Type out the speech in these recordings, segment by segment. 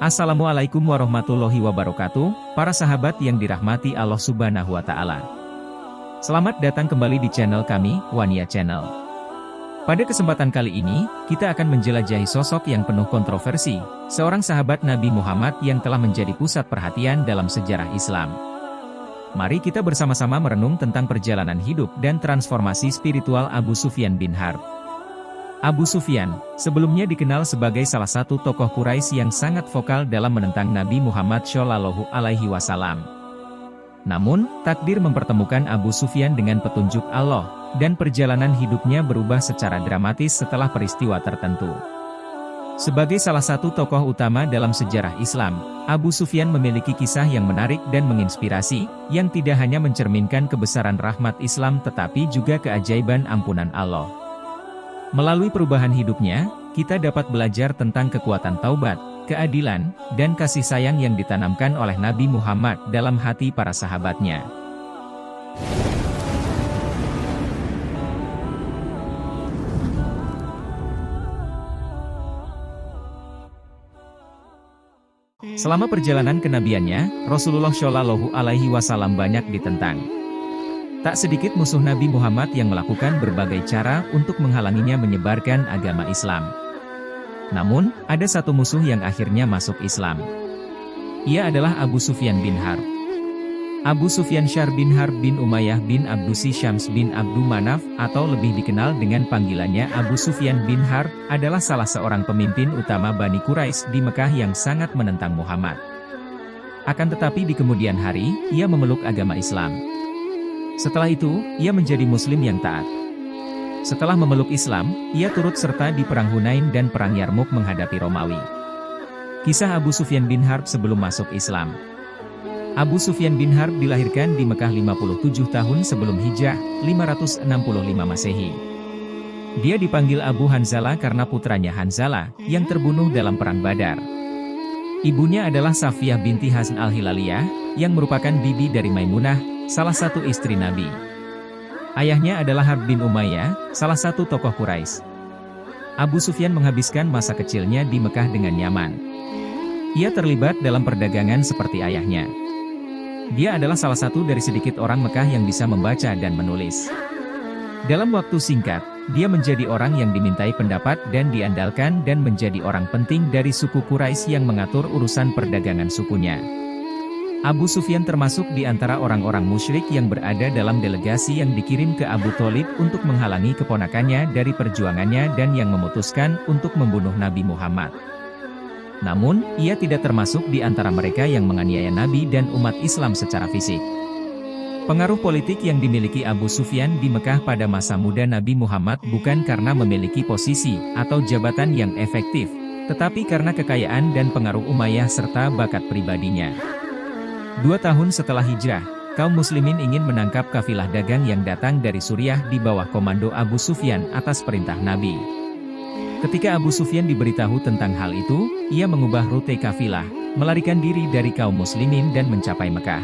Assalamualaikum warahmatullahi wabarakatuh, para sahabat yang dirahmati Allah Subhanahu wa Ta'ala. Selamat datang kembali di channel kami, Wania Channel. Pada kesempatan kali ini, kita akan menjelajahi sosok yang penuh kontroversi, seorang sahabat Nabi Muhammad yang telah menjadi pusat perhatian dalam sejarah Islam. Mari kita bersama-sama merenung tentang perjalanan hidup dan transformasi spiritual Abu Sufyan bin Harb. Abu Sufyan, sebelumnya dikenal sebagai salah satu tokoh Quraisy yang sangat vokal dalam menentang Nabi Muhammad Shallallahu Alaihi Wasallam. Namun, takdir mempertemukan Abu Sufyan dengan petunjuk Allah, dan perjalanan hidupnya berubah secara dramatis setelah peristiwa tertentu. Sebagai salah satu tokoh utama dalam sejarah Islam, Abu Sufyan memiliki kisah yang menarik dan menginspirasi, yang tidak hanya mencerminkan kebesaran rahmat Islam tetapi juga keajaiban ampunan Allah. Melalui perubahan hidupnya, kita dapat belajar tentang kekuatan taubat, keadilan, dan kasih sayang yang ditanamkan oleh Nabi Muhammad dalam hati para sahabatnya. Selama perjalanan kenabiannya, Rasulullah Shallallahu Alaihi Wasallam banyak ditentang. Tak sedikit musuh Nabi Muhammad yang melakukan berbagai cara untuk menghalanginya menyebarkan agama Islam. Namun, ada satu musuh yang akhirnya masuk Islam. Ia adalah Abu Sufyan bin Harb. Abu Sufyan Syar bin Harb bin Umayyah bin Abdusi Syams bin Abdu Manaf, atau lebih dikenal dengan panggilannya Abu Sufyan bin Harb, adalah salah seorang pemimpin utama Bani Quraisy di Mekah yang sangat menentang Muhammad. Akan tetapi di kemudian hari, ia memeluk agama Islam. Setelah itu, ia menjadi Muslim yang taat. Setelah memeluk Islam, ia turut serta di Perang Hunain dan Perang Yarmuk menghadapi Romawi. Kisah Abu Sufyan bin Harb sebelum masuk Islam. Abu Sufyan bin Harb dilahirkan di Mekah 57 tahun sebelum Hijrah, 565 Masehi. Dia dipanggil Abu Hanzalah karena putranya Hanzalah, yang terbunuh dalam Perang Badar. Ibunya adalah Safiyah binti Hazn al-Hilaliyah, yang merupakan bibi dari Maimunah, salah satu istri Nabi. Ayahnya adalah Harb bin Umayyah, salah satu tokoh Quraisy. Abu Sufyan menghabiskan masa kecilnya di Mekah dengan nyaman. Ia terlibat dalam perdagangan seperti ayahnya. Dia adalah salah satu dari sedikit orang Mekah yang bisa membaca dan menulis. Dalam waktu singkat, dia menjadi orang yang dimintai pendapat dan diandalkan dan menjadi orang penting dari suku Quraisy yang mengatur urusan perdagangan sukunya. Abu Sufyan termasuk di antara orang-orang musyrik yang berada dalam delegasi yang dikirim ke Abu Tholib untuk menghalangi keponakannya dari perjuangannya dan yang memutuskan untuk membunuh Nabi Muhammad. Namun, ia tidak termasuk di antara mereka yang menganiaya Nabi dan umat Islam secara fisik. Pengaruh politik yang dimiliki Abu Sufyan di Mekah pada masa muda Nabi Muhammad bukan karena memiliki posisi atau jabatan yang efektif, tetapi karena kekayaan dan pengaruh Umayyah serta bakat pribadinya. 2 tahun setelah hijrah, kaum muslimin ingin menangkap kafilah dagang yang datang dari Suriah di bawah komando Abu Sufyan atas perintah Nabi. Ketika Abu Sufyan diberitahu tentang hal itu, ia mengubah rute kafilah, melarikan diri dari kaum muslimin dan mencapai Mekah.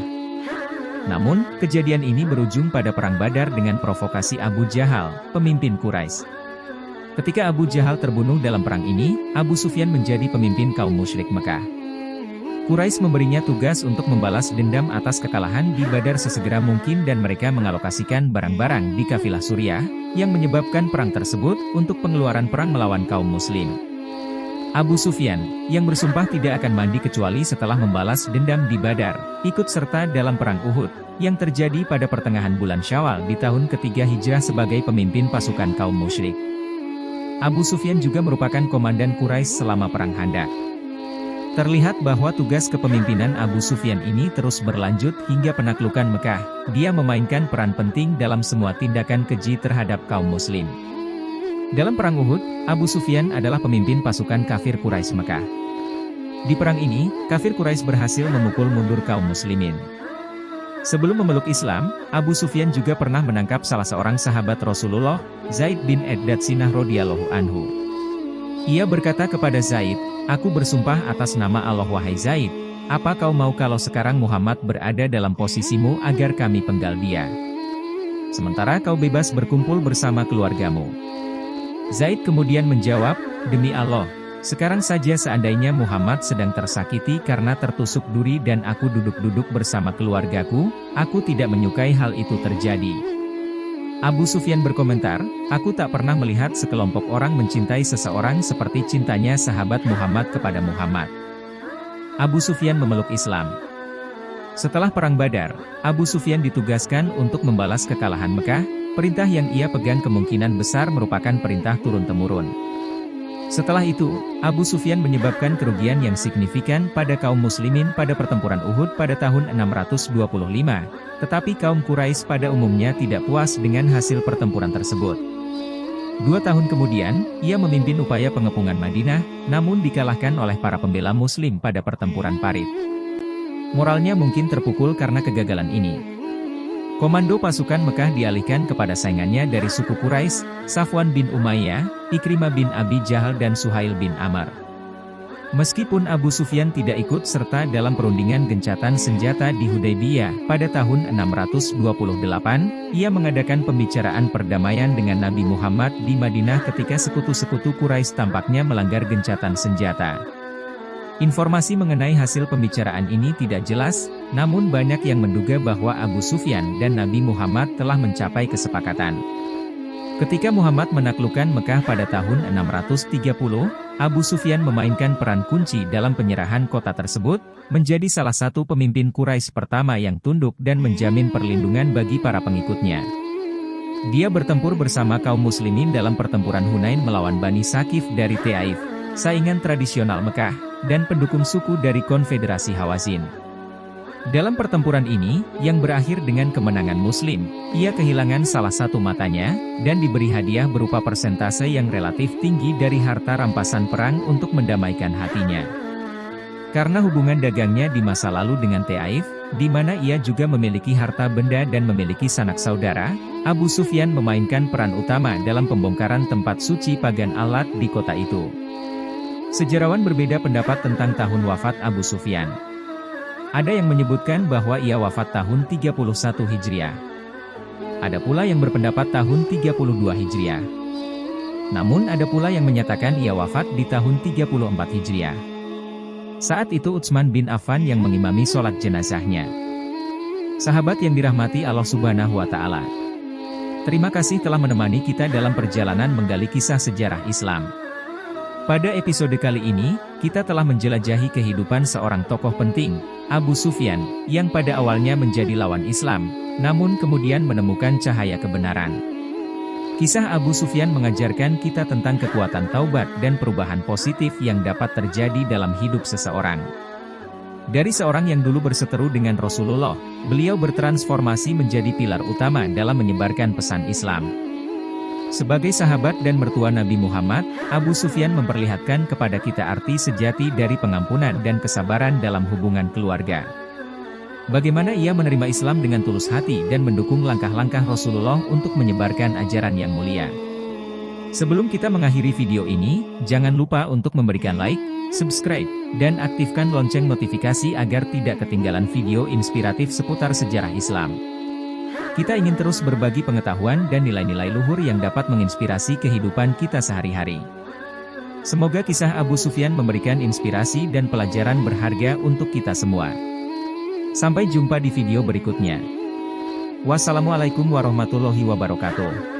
Namun, kejadian ini berujung pada Perang Badar dengan provokasi Abu Jahal, pemimpin Quraisy. Ketika Abu Jahal terbunuh dalam perang ini, Abu Sufyan menjadi pemimpin kaum musyrik Mekah. Quraisy memberinya tugas untuk membalas dendam atas kekalahan di Badar sesegera mungkin dan mereka mengalokasikan barang-barang di kafilah Suriah, yang menyebabkan perang tersebut untuk pengeluaran perang melawan kaum muslim. Abu Sufyan, yang bersumpah tidak akan mandi kecuali setelah membalas dendam di Badar, ikut serta dalam Perang Uhud, yang terjadi pada pertengahan bulan Syawal di tahun ketiga Hijrah sebagai pemimpin pasukan kaum musyrik. Abu Sufyan juga merupakan komandan Quraisy selama Perang Khandaq. Terlihat bahwa tugas kepemimpinan Abu Sufyan ini terus berlanjut hingga penaklukan Mekah. Dia memainkan peran penting dalam semua tindakan keji terhadap kaum muslim. Dalam Perang Uhud, Abu Sufyan adalah pemimpin pasukan kafir Quraisy Mekah. Di perang ini, kafir Quraisy berhasil memukul mundur kaum muslimin. Sebelum memeluk Islam, Abu Sufyan juga pernah menangkap salah seorang sahabat Rasulullah, Zaid bin Ad-Datsinah radhiyallahu anhu. Ia berkata kepada Zaid, "Aku bersumpah atas nama Allah wahai Zaid, apa kau mau kalau sekarang Muhammad berada dalam posisimu agar kami penggal dia? Sementara kau bebas berkumpul bersama keluargamu." Zaid kemudian menjawab, "Demi Allah, Sekarang saja seandainya Muhammad sedang tersakiti karena tertusuk duri dan aku duduk-duduk bersama keluargaku, aku tidak menyukai hal itu terjadi. Abu Sufyan berkomentar, aku tak pernah melihat sekelompok orang mencintai seseorang seperti cintanya sahabat Muhammad kepada Muhammad. Abu Sufyan memeluk Islam. Setelah Perang Badar, Abu Sufyan ditugaskan untuk membalas kekalahan Mekah, perintah yang ia pegang kemungkinan besar merupakan perintah turun-temurun. Setelah itu, Abu Sufyan menyebabkan kerugian yang signifikan pada kaum muslimin pada pertempuran Uhud pada tahun 625, tetapi kaum Quraisy pada umumnya tidak puas dengan hasil pertempuran tersebut. 2 tahun kemudian, ia memimpin upaya pengepungan Madinah, namun dikalahkan oleh para pembela muslim pada pertempuran Parit. Moralnya mungkin terpukul karena kegagalan ini. Komando pasukan Mekah dialihkan kepada saingannya dari suku Quraisy, Safwan bin Umayyah, Ikrimah bin Abi Jahal dan Suhail bin Amr. Meskipun Abu Sufyan tidak ikut serta dalam perundingan gencatan senjata di Hudaybiyah pada tahun 628, ia mengadakan pembicaraan perdamaian dengan Nabi Muhammad di Madinah ketika sekutu-sekutu Quraisy tampaknya melanggar gencatan senjata. Informasi mengenai hasil pembicaraan ini tidak jelas, namun banyak yang menduga bahwa Abu Sufyan dan Nabi Muhammad telah mencapai kesepakatan. Ketika Muhammad menaklukkan Mekah pada tahun 630, Abu Sufyan memainkan peran kunci dalam penyerahan kota tersebut, menjadi salah satu pemimpin Quraisy pertama yang tunduk dan menjamin perlindungan bagi para pengikutnya. Dia bertempur bersama kaum muslimin dalam pertempuran Hunain melawan Bani Saqif dari Taif, saingan tradisional Mekah, dan pendukung suku dari Konfederasi Hawazin. Dalam pertempuran ini, yang berakhir dengan kemenangan Muslim, ia kehilangan salah satu matanya, dan diberi hadiah berupa persentase yang relatif tinggi dari harta rampasan perang untuk mendamaikan hatinya. Karena hubungan dagangnya di masa lalu dengan Taif, di mana ia juga memiliki harta benda dan memiliki sanak saudara, Abu Sufyan memainkan peran utama dalam pembongkaran tempat suci pagan Al-Lat di kota itu. Sejarawan berbeda pendapat tentang tahun wafat Abu Sufyan. Ada yang menyebutkan bahwa ia wafat tahun 31 Hijriah. Ada pula yang berpendapat tahun 32 Hijriah. Namun ada pula yang menyatakan ia wafat di tahun 34 Hijriah. Saat itu Utsman bin Affan yang mengimami sholat jenazahnya. Sahabat yang dirahmati Allah Subhanahu wa Ta'ala. Terima kasih telah menemani kita dalam perjalanan menggali kisah sejarah Islam. Pada episode kali ini, kita telah menjelajahi kehidupan seorang tokoh penting, Abu Sufyan, yang pada awalnya menjadi lawan Islam, namun kemudian menemukan cahaya kebenaran. Kisah Abu Sufyan mengajarkan kita tentang kekuatan taubat dan perubahan positif yang dapat terjadi dalam hidup seseorang. Dari seorang yang dulu berseteru dengan Rasulullah, beliau bertransformasi menjadi pilar utama dalam menyebarkan pesan Islam. Sebagai sahabat dan mertua Nabi Muhammad, Abu Sufyan memperlihatkan kepada kita arti sejati dari pengampunan dan kesabaran dalam hubungan keluarga. Bagaimana ia menerima Islam dengan tulus hati dan mendukung langkah-langkah Rasulullah untuk menyebarkan ajaran yang mulia. Sebelum kita mengakhiri video ini, jangan lupa untuk memberikan like, subscribe, dan aktifkan lonceng notifikasi agar tidak ketinggalan video inspiratif seputar sejarah Islam. Kita ingin terus berbagi pengetahuan dan nilai-nilai luhur yang dapat menginspirasi kehidupan kita sehari-hari. Semoga kisah Abu Sufyan memberikan inspirasi dan pelajaran berharga untuk kita semua. Sampai jumpa di video berikutnya. Wassalamualaikum warahmatullahi wabarakatuh.